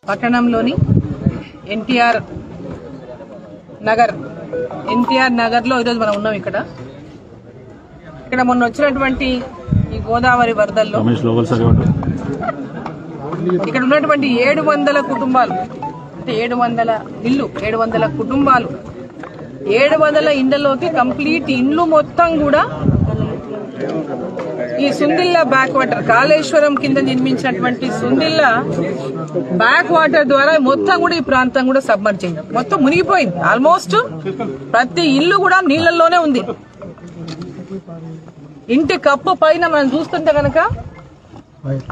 పట్టణంలోని ఎన్టీఆర్ నగర్ లో ఈరోజు మనం ఉన్నాం. ఇక్కడ మొన్న వచ్చినటువంటి ఈ గోదావరి వరదల్లో ఇక్కడ ఉన్నటువంటి 700 కుటుంబాలు, అంటే 700 ఇళ్ళు, 700 కుటుంబాలు, 700 ఇండ్లలోకి కంప్లీట్ ఇండ్లు మొత్తం కూడా ఈ సుందిల్ల బ్యాక్ వాటర్, కాళేశ్వరం కింద నిర్మించినటువంటి సుందిల్ల బ్యాక్ వాటర్ ద్వారా మొత్తం కూడా ఈ ప్రాంతం కూడా సబ్మర్జ్ అయింది, మొత్తం మునిగిపోయింది. ఆల్మోస్ట్ ప్రతి ఇల్లు కూడా నీళ్లలోనే ఉంది. ఇంటి కప్పు పైన మనం చూస్తుంటే కనుక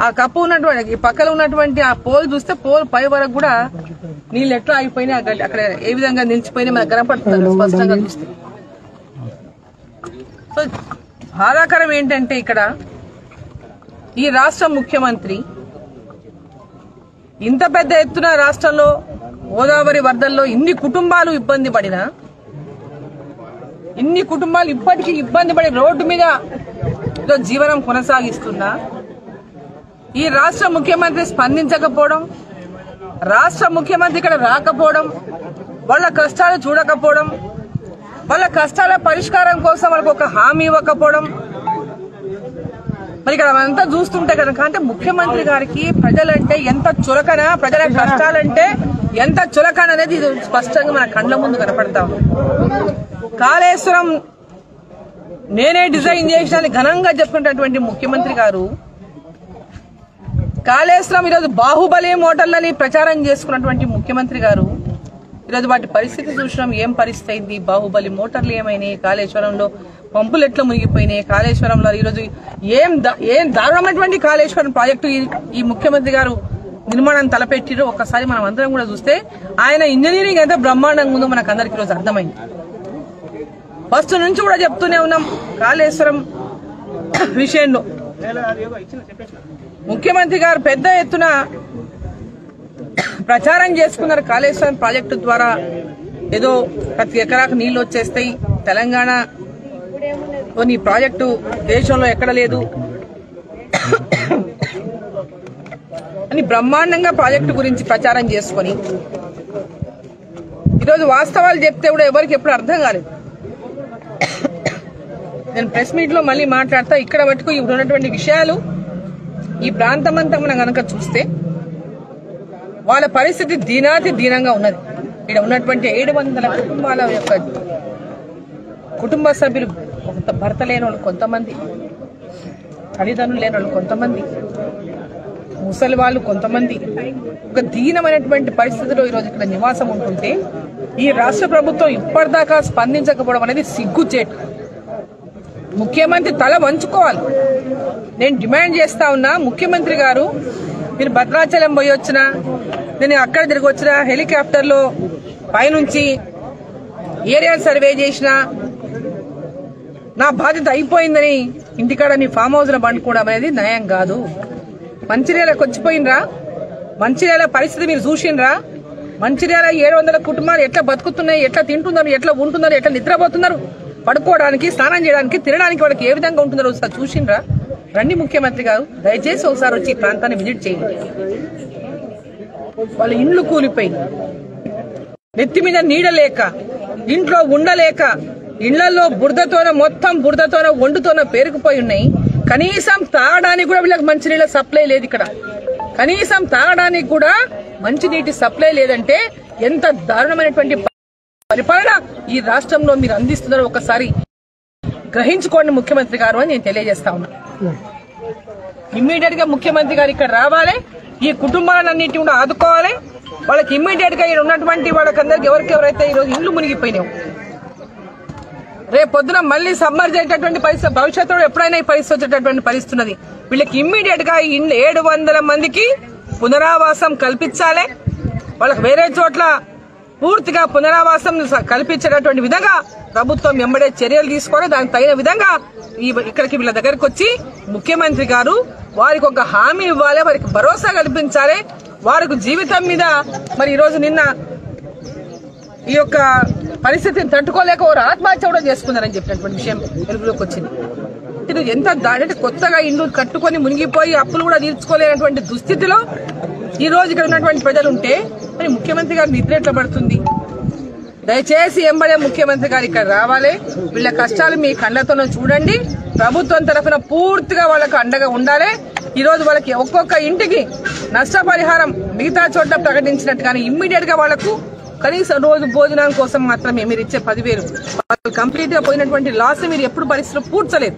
ఆ కప్పు ఉన్నటువంటి పక్కన ఉన్నటువంటి ఆ పోల్ చూస్తే పోల్ పై వరకు కూడా నీళ్ళు ఎట్లా అయిపోయినాయి, అక్కడ ఏ విధంగా నిలిచిపోయినా మనకు కనపడుతుంది స్పష్టంగా చూస్తే. సో బాధాకరం ఏంటంటే ఇక్కడ ఈ రాష్ట్ర ముఖ్యమంత్రి ఇంత పెద్ద ఎత్తున రాష్ట్రంలో గోదావరి వరదల్లో ఇన్ని కుటుంబాలు ఇబ్బంది పడినా, ఇన్ని కుటుంబాలు ఇప్పటికీ ఇబ్బంది పడి రోడ్డు మీద జీవనం కొనసాగిస్తున్నా ఈ రాష్ట్ర ముఖ్యమంత్రి స్పందించకపోవడం, రాష్ట్ర ముఖ్యమంత్రి ఇక్కడ రాకపోవడం, వాళ్ళ కష్టాలు చూడకపోవడం, వాళ్ళ కష్టాల పరిష్కారం కోసం వాళ్ళకి ఒక హామీ ఇవ్వకపోవడం, మరి ఇక్కడ అంతా చూస్తుంటే కనుక అంటే ముఖ్యమంత్రి గారికి ప్రజలంటే ఎంత చులకన, ప్రజల కష్టాలంటే ఎంత చులకన అనేది స్పష్టంగా మన కళ్ళ ముందు కనపడతాం. కాళేశ్వరం నేనే డిజైన్ చేసిన ఘనంగా చెప్పుకున్నటువంటి ముఖ్యమంత్రి గారు కాళేశ్వరం ఈరోజు బాహుబలి మోటార్లని ప్రచారం చేసుకున్నటువంటి ముఖ్యమంత్రి గారు ఈరోజు వాటి పరిస్థితి చూసినాం. ఏం పరిస్థితి అయింది, బాహుబలి మోటార్లు ఏమైనాయి, కాళేశ్వరంలో పంపులు ఎట్లా మునిగిపోయినాయి, కాళేశ్వరంలో ఈరోజు ఏం దారుణమైనటువంటి కాళేశ్వరం ప్రాజెక్టు ఈ ముఖ్యమంత్రి గారు నిర్మాణం తలపెట్టిరో ఒక్కసారి మనం అందరం కూడా చూస్తే ఆయన ఇంజనీరింగ్ ఎంత బ్రహ్మాండంగా ఉందో మనకు అందరికి ఈరోజు అర్థమైంది. ఫస్ట్ నుంచి కూడా చెప్తూనే ఉన్నాం కాళేశ్వరం విషయంలో. ముఖ్యమంత్రి గారు పెద్ద ఎత్తున ప్రచారం చేసుకున్నారు. కాళేశ్వరం ప్రాజెక్టు ద్వారా ఏదో ప్రతి ఎకరాకు నీళ్లు వచ్చేస్తాయి, తెలంగాణలోని ప్రాజెక్టు దేశంలో ఎక్కడ లేదు అని బ్రహ్మాండంగా ప్రాజెక్టు గురించి ప్రచారం చేసుకుని ఈరోజు వాస్తవాలు చెప్తే కూడా ఎవరికి ఎప్పుడు అర్థం కాలేదు. నేను ప్రెస్ మీట్ లో మళ్ళీ మాట్లాడతా. ఇక్కడ మటుకు ఇప్పుడు ఉన్నటువంటి విషయాలు ఈ ప్రాంతం అంతా మనం కనుక చూస్తే వాళ్ళ పరిస్థితి దీనాతి దీనంగా ఉన్నది. ఇక్కడ ఉన్నటువంటి 700 కుటుంబాల యొక్క కుటుంబ సభ్యులు, భర్త లేని వాళ్ళు కొంతమంది, తల్లిదండ్రులు లేని వాళ్ళు కొంతమంది, ముసలి వాళ్ళు కొంతమంది, ఒక దీనమైనటువంటి పరిస్థితిలో ఈరోజు ఇక్కడ నివాసం ఉంటుంటే ఈ రాష్ట్ర ప్రభుత్వం ఇప్పటిదాకా స్పందించకపోవడం అనేది సిగ్గుచేటు. ముఖ్యమంత్రి తల వంచుకోవాలి. నేను డిమాండ్ చేస్తా ఉన్నా, ముఖ్యమంత్రి గారు మీరు భద్రాచలం పోయి వచ్చినా, నేను అక్కడ తిరిగి వచ్చిన హెలికాప్టర్లో పైనుంచి ఏరియా సర్వే చేసినా, నా బాధ్యత అయిపోయిందని ఇంటికాడ నీ ఫామ్ హౌస్ లో పండుకోవడం అనేది న్యాయం కాదు. మంచిర్యాలకు వచ్చిపోయినరా, మంచిర్యాల పరిస్థితి మీరు చూసిండ్రా, మంచిర్యాల 700 కుటుంబాలు ఎట్లా బతుకుతున్నాయి, ఎట్లా తింటున్నారు, ఎట్లా ఉంటున్నారు, ఎట్లా నిద్రపోతున్నారు, పడుకోవడానికి, స్నానం చేయడానికి, తినడానికి వాళ్ళకి ఏ విధంగా ఉంటున్నారో ఒకసారి చూసిండ్రా? రండి ముఖ్యమంత్రి గారు, దయచేసి ఒకసారి వచ్చి ఈ ప్రాంతాన్ని విజిట్ చేయండి. వాళ్ళ ఇండ్లు కూలిపోయి, నెత్తి మీద నీడ లేక, ఇంట్లో ఉండలేక, ఇళ్లలో మొత్తం బురదతోనో వండుతోనో పేరుకుపోయి ఉన్నాయి. కనీసం తాగడానికి కూడా వీళ్ళకి మంచినీళ్ళ సప్లై లేదు. ఇక్కడ కనీసం తాగడానికి కూడా మంచినీటి సప్లై లేదంటే ఎంత దారుణమైనటువంటి పరిపాలన ఈ రాష్ట్రంలో మీరు అందిస్తున్నారో ఒకసారి గ్రహించుకోండి ముఖ్యమంత్రి గారు అని నేను తెలియజేస్తా ఉన్నా. ఇమ్మీడియట్ గా ముఖ్యమంత్రి గారు ఇక్కడ రావాలి, ఈ కుటుంబాలన్నింటినీ కూడా ఆదుకోవాలి. వాళ్ళకి ఇమ్మీడియట్ గా ఇక్కడ ఉన్నటువంటి వాళ్ళకందరికి ఎవరికెవరైతే ఈరోజు ఇల్లు మునిగిపోయినావు, రేపు పొద్దున మళ్ళీ సమ్మర్జ్ అయ్యేటటువంటి పరిస్థితి, భవిష్యత్తులో ఎప్పుడైనా ఈ పరిస్థితి వచ్చేటటువంటి పరిస్థితి ఉన్నది. వీళ్ళకి ఇమ్మీడియట్ గా 700 మందికి పునరావాసం కల్పించాలి. వాళ్ళకి వేరే చోట్ల పూర్తిగా పునరావాసం కల్పించేటటువంటి విధంగా ప్రభుత్వం వెంబడే చర్యలు తీసుకొని దానికి తగిన విధంగా ఇక్కడికి వీళ్ళ దగ్గరకు వచ్చి ముఖ్యమంత్రి గారు వారికి ఒక హామీ ఇవ్వాలి, వారికి భరోసా కల్పించాలి. వారికి జీవితం మీద మరి ఈరోజు నిన్న ఈ యొక్క పరిస్థితిని తట్టుకోలేక వారు ఆత్మహత్య కూడా చేసుకున్నారని చెప్పినటువంటి విషయం వెలుగులోకి వచ్చింది. ఇది ఎంత కొత్తగా ఇల్లు కట్టుకొని మునిగిపోయి అప్పులు కూడా తీర్చుకోలేనటువంటి దుస్థితిలో ఈ రోజు ఇక్కడ ఉన్నటువంటి ప్రజలు ఉంటే మరి ముఖ్యమంత్రి గారు నిద్ర ఎట్లా పడుతుంది? దయచేసి ఎంబడే ముఖ్యమంత్రి గారు ఇక్కడ రావాలి. వీళ్ళ కష్టాలు మీ కళ్ళతోనే చూడండి. ప్రభుత్వం తరఫున పూర్తిగా వాళ్ళకు అండగా ఉండాలి. ఈ రోజు వాళ్ళకి ఒక్కొక్క ఇంటికి నష్టపరిహారం మిగతా చోట్ల ప్రకటించినట్టు కానీ ఇమ్మీడియట్ గా వాళ్లకు కనీసం రోజు భోజనం కోసం మాత్రమే మీరు ఇచ్చే 10,000 వాళ్ళు కంప్లీట్ గా పోయినటువంటి లాస్ మీరు ఎప్పుడు పరిస్థితులు పూడ్చలేదు.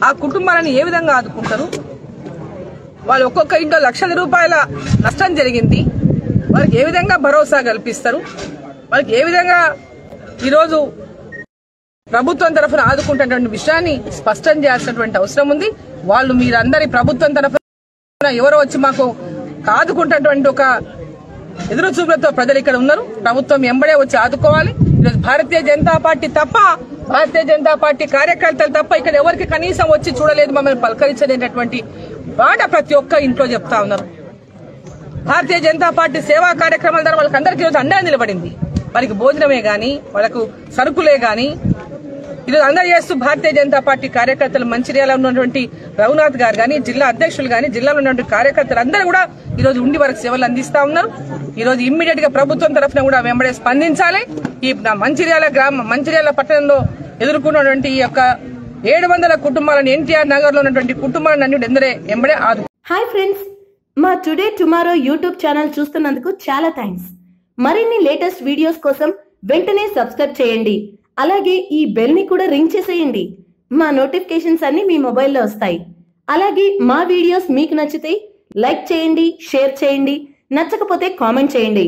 ఆ కుటుంబాలను ఏ విధంగా ఆదుకుంటారు? వాళ్ళు ఒక్కొక్క ఇంట్లో లక్షల రూపాయల నష్టం జరిగింది. వాళ్ళకి ఏ విధంగా భరోసా కల్పిస్తారు? వాళ్ళకి ఏ విధంగా ఈరోజు ప్రభుత్వం తరఫున ఆదుకుంటున్నటువంటి విషయాన్ని స్పష్టం చేయాల్సినటువంటి అవసరం ఉంది. వాళ్ళు మీరందరి ప్రభుత్వం తరఫున ఎవరో వచ్చి మాకు ఆదుకుంటున్నటువంటి ఒక ఎదురు చూపులతో ప్రజలు ఇక్కడ ఉన్నారు. ప్రభుత్వం ఎంబడే వచ్చి ఆదుకోవాలి. ఈరోజు భారతీయ జనతా పార్టీ తప్ప, భారతీయ జనతా పార్టీ కార్యకర్తలు తప్ప ఇక్కడ ఎవరికి కనీసం వచ్చి చూడలేదు, మమ్మల్ని పలకరించలేనటువంటి మాట ప్రతి ఒక్క ఇంట్లో చెప్తా ఉన్నారు. భారతీయ జనతా పార్టీ సేవా కార్యక్రమాల ద్వారా వాళ్ళకి అందరికీ ఈరోజు అండగా నిలబడింది. వారికి భోజనమే గాని, వాళ్ళకు సరుకులే గాని ఈరోజు అందరూ చేస్తూ భారతీయ జనతా పార్టీ కార్యకర్తలు మంచిర్యాల ఉన్నటువంటి రఘునాథ్ గారు గాని, జిల్లా అధ్యక్షులు గాని, జిల్లాలో ఉన్నటువంటి కార్యకర్తలు అందరూ కూడా ఈరోజు ఉండి వారికి సేవలు అందిస్తా ఉన్నారు. ఈరోజు ఇమ్మీడియట్ గా ప్రభుత్వం తరఫున కూడా వెంబడే స్పందించాలి. ఈ మంచిర్యాల పట్టణంలో ఎదుర్కొన్నటువంటి ఈ యొక్క 700 కుటుంబాలను ఎన్టీఆర్ నగర్ లో ఉన్నటువంటి కుటుంబాలను ఎందరే ఎంబడే ఆదు. హాయ్ ఫ్రెండ్స్, మా టుడే టుమారో యూట్యూబ్ ఛానల్ చూస్తున్నందుకు చాలా థ్యాంక్స్. మరిన్ని లేటెస్ట్ వీడియోస్ కోసం వెంటనే సబ్స్క్రైబ్ చేయండి. అలాగే ఈ బెల్ ని కూడా రింగ్ చేసేయండి. మా నోటిఫికేషన్స్ అన్ని మీ మొబైల్లో వస్తాయి. అలాగే మా వీడియోస్ మీకు నచ్చితే లైక్ చేయండి, షేర్ చేయండి, నచ్చకపోతే కామెంట్ చేయండి.